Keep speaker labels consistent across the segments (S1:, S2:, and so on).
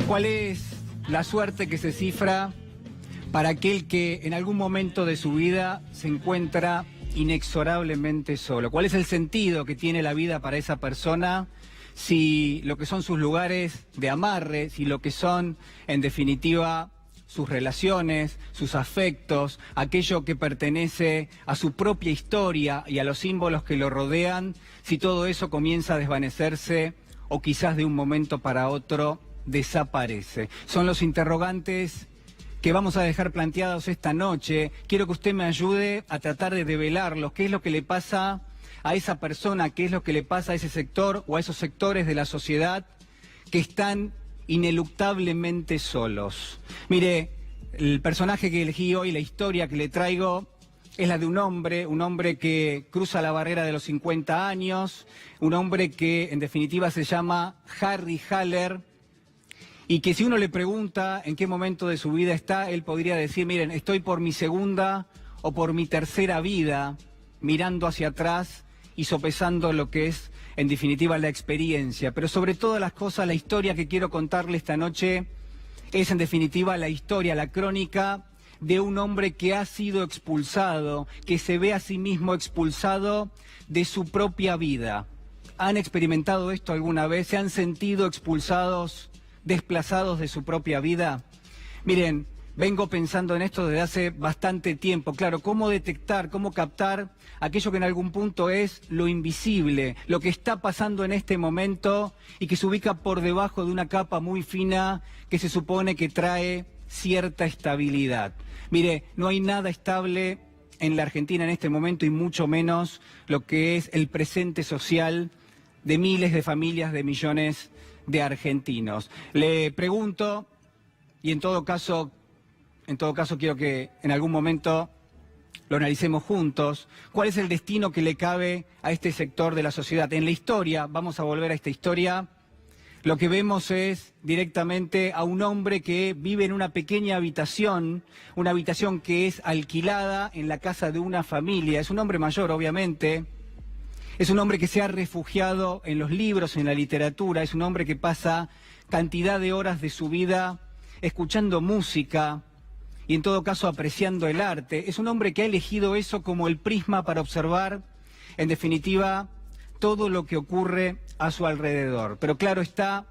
S1: ¿Cuál es la suerte que se cifra para aquel que en algún momento de su vida se encuentra inexorablemente solo? ¿Cuál es el sentido que tiene la vida para esa persona si lo que son sus lugares de amarre, si lo que son, en definitiva, sus relaciones, sus afectos, aquello que pertenece a su propia historia y a los símbolos que lo rodean, si todo eso comienza a desvanecerse o quizás de un momento para otro desaparece? Son los interrogantes que vamos a dejar planteados esta noche. Quiero que usted me ayude a tratar de develarlos. ¿Qué es lo que le pasa a esa persona? ¿Qué es lo que le pasa a ese sector o a esos sectores de la sociedad que están ineluctablemente solos? Mire, el personaje que elegí hoy, la historia que le traigo, es la de un hombre que cruza la barrera de los 50 años, un hombre que en definitiva se llama Harry Haller, y que si uno le pregunta en qué momento de su vida está, él podría decir: miren, estoy por mi segunda o por mi tercera vida, mirando hacia atrás y sopesando lo que es, en definitiva, la experiencia. Pero sobre todas las cosas, la historia que quiero contarle esta noche es, en definitiva, la historia, la crónica de un hombre que ha sido expulsado, que se ve a sí mismo expulsado de su propia vida. ¿Han experimentado esto alguna vez? ¿Se han sentido expulsados, desplazados de su propia vida? Miren, vengo pensando en esto desde hace bastante tiempo. Claro, cómo detectar, cómo captar aquello que en algún punto es lo invisible, lo que está pasando en este momento y que se ubica por debajo de una capa muy fina que se supone que trae cierta estabilidad. Mire, no hay nada estable en la Argentina en este momento, y mucho menos lo que es el presente social de miles de familias, de millones de argentinos. Le pregunto, y en todo caso quiero que en algún momento lo analicemos juntos, ¿cuál es el destino que le cabe a este sector de la sociedad? En la historia, vamos a volver a esta historia, lo que vemos es directamente a un hombre que vive en una pequeña habitación, una habitación que es alquilada en la casa de una familia. Es un hombre mayor, obviamente. Es un hombre que se ha refugiado en los libros, en la literatura. Es un hombre que pasa cantidad de horas de su vida escuchando música y en todo caso apreciando el arte. Es un hombre que ha elegido eso como el prisma para observar, en definitiva, todo lo que ocurre a su alrededor. Pero claro está,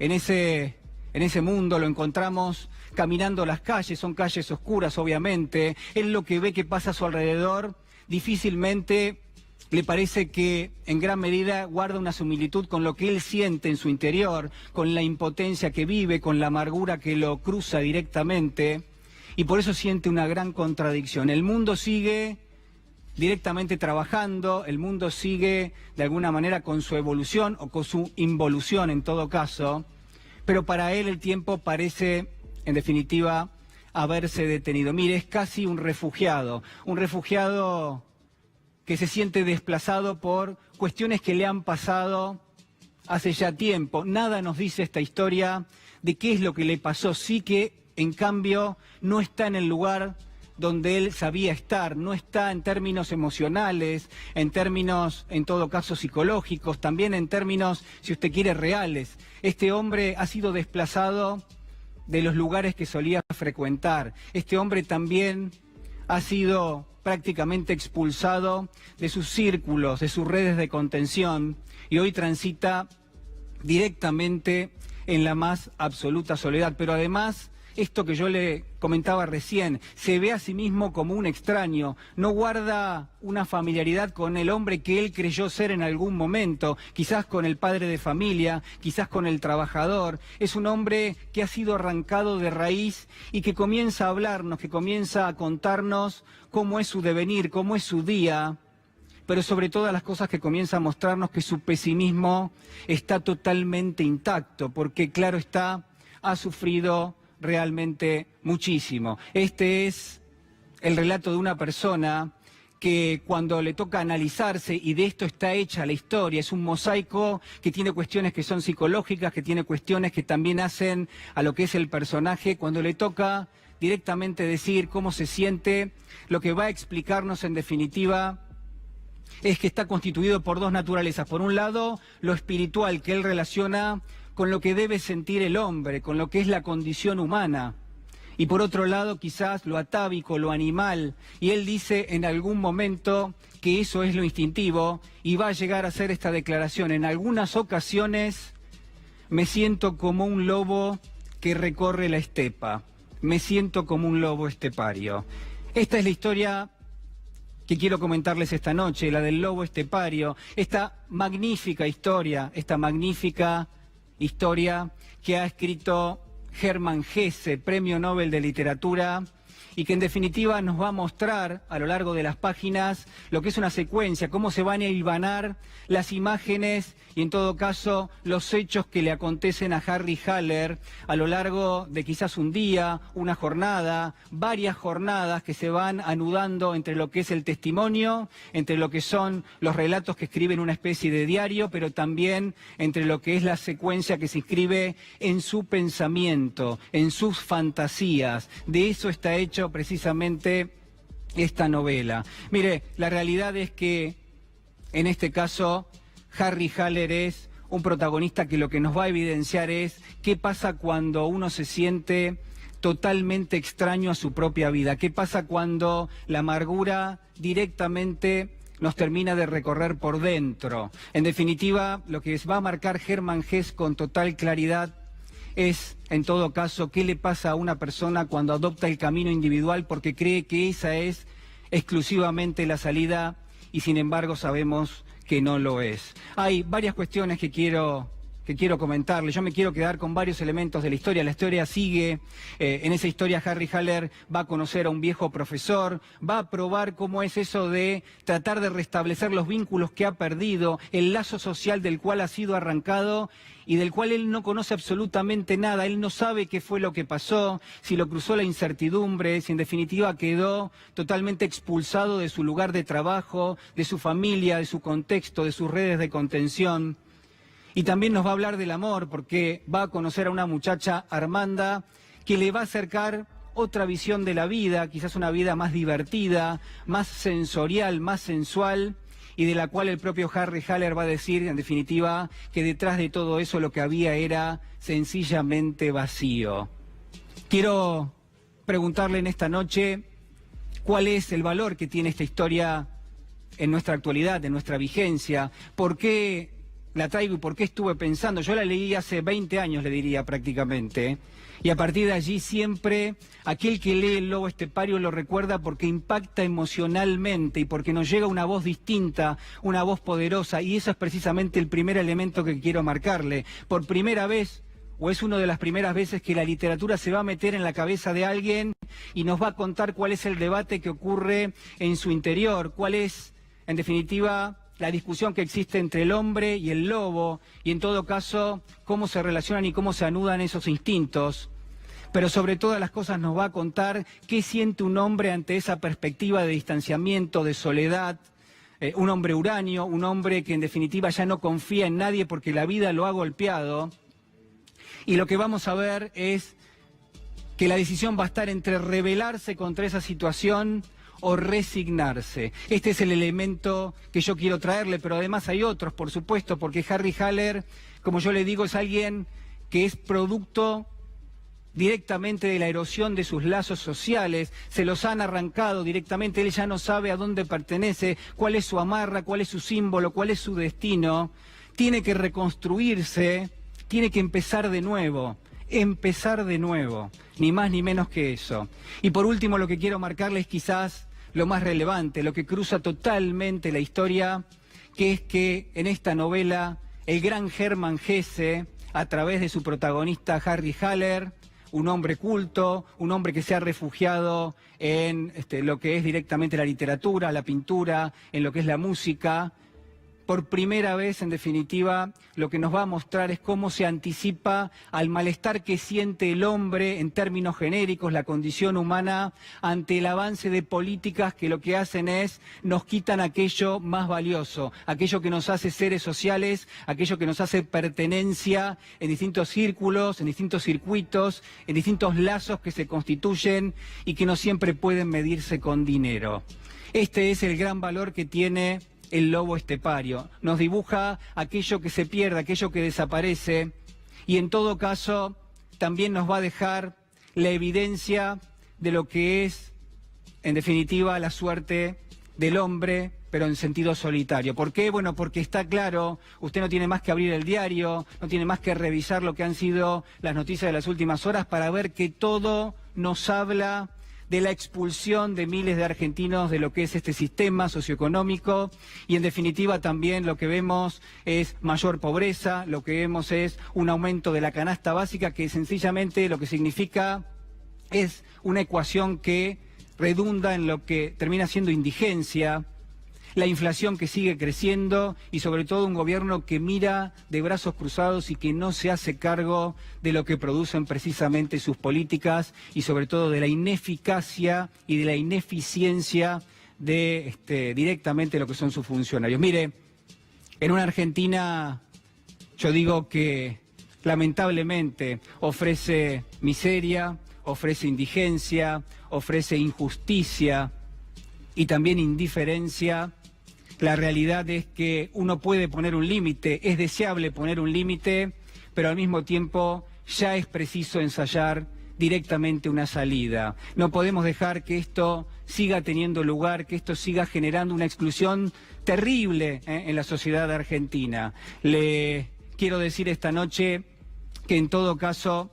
S1: en ese mundo lo encontramos caminando las calles, son calles oscuras obviamente. Él lo que ve que pasa a su alrededor difícilmente le parece que en gran medida guarda una similitud con lo que él siente en su interior, con la impotencia que vive, con la amargura que lo cruza directamente, y por eso siente una gran contradicción. El mundo sigue directamente trabajando, el mundo sigue de alguna manera con su evolución o con su involución en todo caso, pero para él el tiempo parece, en definitiva, haberse detenido. Mire, es casi un refugiado que se siente desplazado por cuestiones que le han pasado hace ya tiempo. Nada nos dice esta historia de qué es lo que le pasó, sí que en cambio no está en el lugar donde él sabía estar, no está en términos emocionales, en términos, en todo caso, psicológicos, también en términos, si usted quiere, reales. Este hombre ha sido desplazado de los lugares que solía frecuentar. Este hombre también ha sido prácticamente expulsado de sus círculos, de sus redes de contención, y hoy transita directamente en la más absoluta soledad. Pero además, esto que yo le comentaba recién, se ve a sí mismo como un extraño, no guarda una familiaridad con el hombre que él creyó ser en algún momento, quizás con el padre de familia, quizás con el trabajador. Es un hombre que ha sido arrancado de raíz y que comienza a hablarnos, que comienza a contarnos cómo es su devenir, cómo es su día, pero sobre todas las cosas que comienza a mostrarnos que su pesimismo está totalmente intacto, porque claro está, ha sufrido realmente muchísimo. Este es el relato de una persona que cuando le toca analizarse, y de esto está hecha la historia, es un mosaico que tiene cuestiones que son psicológicas, que tiene cuestiones que también hacen a lo que es el personaje. Cuando le toca directamente decir cómo se siente, lo que va a explicarnos en definitiva es que está constituido por dos naturalezas. Por un lado, lo espiritual, que él relaciona con lo que debe sentir el hombre, con lo que es la condición humana. Y por otro lado, quizás lo atávico, lo animal. Y él dice en algún momento que eso es lo instintivo y va a llegar a hacer esta declaración. En algunas ocasiones me siento como un lobo que recorre la estepa. Me siento como un lobo estepario. Esta es la historia que quiero comentarles esta noche, la del lobo estepario. Esta magnífica historia que ha escrito Hermann Hesse, Premio Nobel de Literatura, y que en definitiva nos va a mostrar a lo largo de las páginas lo que es una secuencia, cómo se van a hilvanar las imágenes y en todo caso los hechos que le acontecen a Harry Haller a lo largo de quizás un día, una jornada, varias jornadas que se van anudando entre lo que es el testimonio, entre lo que son los relatos que escribe en una especie de diario, pero también entre lo que es la secuencia que se inscribe en su pensamiento, en sus fantasías. De eso está hecho precisamente esta novela. Mire, la realidad es que en este caso Harry Haller es un protagonista que lo que nos va a evidenciar es qué pasa cuando uno se siente totalmente extraño a su propia vida, qué pasa cuando la amargura directamente nos termina de recorrer por dentro. En definitiva, lo que va a marcar Hermann Hesse con total claridad es, en todo caso, qué le pasa a una persona cuando adopta el camino individual porque cree que esa es exclusivamente la salida y sin embargo sabemos que no lo es. Hay varias cuestiones que quiero comentarle. Yo me quiero quedar con varios elementos de la historia. La historia sigue. En esa historia Harry Haller va a conocer a un viejo profesor, va a probar cómo es eso de tratar de restablecer los vínculos que ha perdido, el lazo social del cual ha sido arrancado y del cual él no conoce absolutamente nada. Él no sabe qué fue lo que pasó, si lo cruzó la incertidumbre, si en definitiva quedó totalmente expulsado de su lugar de trabajo, de su familia, de su contexto, de sus redes de contención. Y también nos va a hablar del amor, porque va a conocer a una muchacha, Armanda, que le va a acercar otra visión de la vida, quizás una vida más divertida, más sensorial, más sensual, y de la cual el propio Harry Haller va a decir, en definitiva, que detrás de todo eso lo que había era sencillamente vacío. Quiero preguntarle en esta noche cuál es el valor que tiene esta historia en nuestra actualidad, en nuestra vigencia, por qué la traigo y por qué estuve pensando. Yo la leí hace 20 años, le diría prácticamente, y a partir de allí siempre aquel que lee El lobo estepario lo recuerda porque impacta emocionalmente y porque nos llega una voz distinta, una voz poderosa, y eso es precisamente el primer elemento que quiero marcarle. Por primera vez, o es una de las primeras veces que la literatura se va a meter en la cabeza de alguien y nos va a contar cuál es el debate que ocurre en su interior, cuál es, en definitiva, la discusión que existe entre el hombre y el lobo, y en todo caso, cómo se relacionan y cómo se anudan esos instintos. Pero sobre todas las cosas nos va a contar qué siente un hombre ante esa perspectiva de distanciamiento, de soledad, un hombre huraño, un hombre que en definitiva ya no confía en nadie porque la vida lo ha golpeado. Y lo que vamos a ver es que la decisión va a estar entre rebelarse contra esa situación o resignarse. Este es el elemento que yo quiero traerle, pero además hay otros, por supuesto, porque Harry Haller, como yo le digo, es alguien que es producto directamente de la erosión de sus lazos sociales, se los han arrancado directamente, él ya no sabe a dónde pertenece, cuál es su amarra, cuál es su símbolo, cuál es su destino, tiene que reconstruirse, tiene que empezar de nuevo, ni más ni menos que eso. Y por último lo que quiero marcarles quizás lo más relevante, lo que cruza totalmente la historia, que es que en esta novela el gran Hermann Hesse, a través de su protagonista Harry Haller, un hombre culto, un hombre que se ha refugiado en lo que es directamente la literatura, la pintura, en lo que es la música. Por primera vez, en definitiva, lo que nos va a mostrar es cómo se anticipa al malestar que siente el hombre en términos genéricos, la condición humana, ante el avance de políticas que lo que hacen es nos quitan aquello más valioso, aquello que nos hace seres sociales, aquello que nos hace pertenencia en distintos círculos, en distintos circuitos, en distintos lazos que se constituyen y que no siempre pueden medirse con dinero. Este es el gran valor que tiene El lobo estepario. Nos dibuja aquello que se pierde, aquello que desaparece, y en todo caso también nos va a dejar la evidencia de lo que es, en definitiva, la suerte del hombre, pero en sentido solitario. ¿Por qué? Bueno, porque está claro, usted no tiene más que abrir el diario, no tiene más que revisar lo que han sido las noticias de las últimas horas para ver que todo nos habla de la expulsión de miles de argentinos de lo que es este sistema socioeconómico y en definitiva también lo que vemos es mayor pobreza, lo que vemos es un aumento de la canasta básica que sencillamente lo que significa es una ecuación que redunda en lo que termina siendo indigencia, la inflación que sigue creciendo y sobre todo un gobierno que mira de brazos cruzados y que no se hace cargo de lo que producen precisamente sus políticas y sobre todo de la ineficacia y de la ineficiencia de directamente lo que son sus funcionarios. Mire, en una Argentina yo digo que lamentablemente ofrece miseria, ofrece indigencia, ofrece injusticia y también indiferencia. La realidad es que uno puede poner un límite, es deseable poner un límite, pero al mismo tiempo ya es preciso ensayar directamente una salida. No podemos dejar que esto siga teniendo lugar, que esto siga generando una exclusión terrible en la sociedad argentina. Le quiero decir esta noche que en todo caso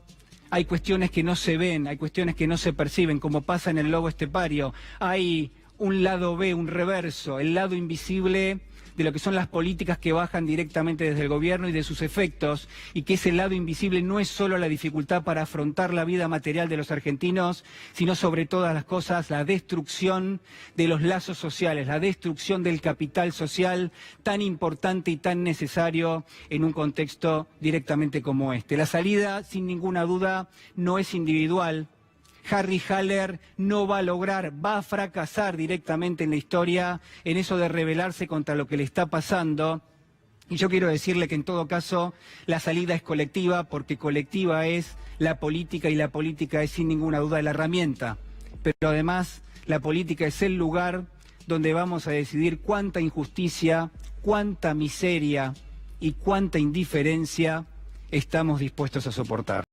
S1: hay cuestiones que no se ven, hay cuestiones que no se perciben, como pasa en el lobo estepario. Hay un lado B, un reverso, el lado invisible de lo que son las políticas que bajan directamente desde el gobierno y de sus efectos, y que ese lado invisible no es solo la dificultad para afrontar la vida material de los argentinos, sino sobre todas las cosas la destrucción de los lazos sociales, la destrucción del capital social tan importante y tan necesario en un contexto directamente como este. La salida, sin ninguna duda, no es individual. Harry Haller no va a lograr, va a fracasar directamente en la historia en eso de rebelarse contra lo que le está pasando. Y yo quiero decirle que en todo caso la salida es colectiva, porque colectiva es la política y la política es sin ninguna duda la herramienta. Pero además la política es el lugar donde vamos a decidir cuánta injusticia, cuánta miseria y cuánta indiferencia estamos dispuestos a soportar.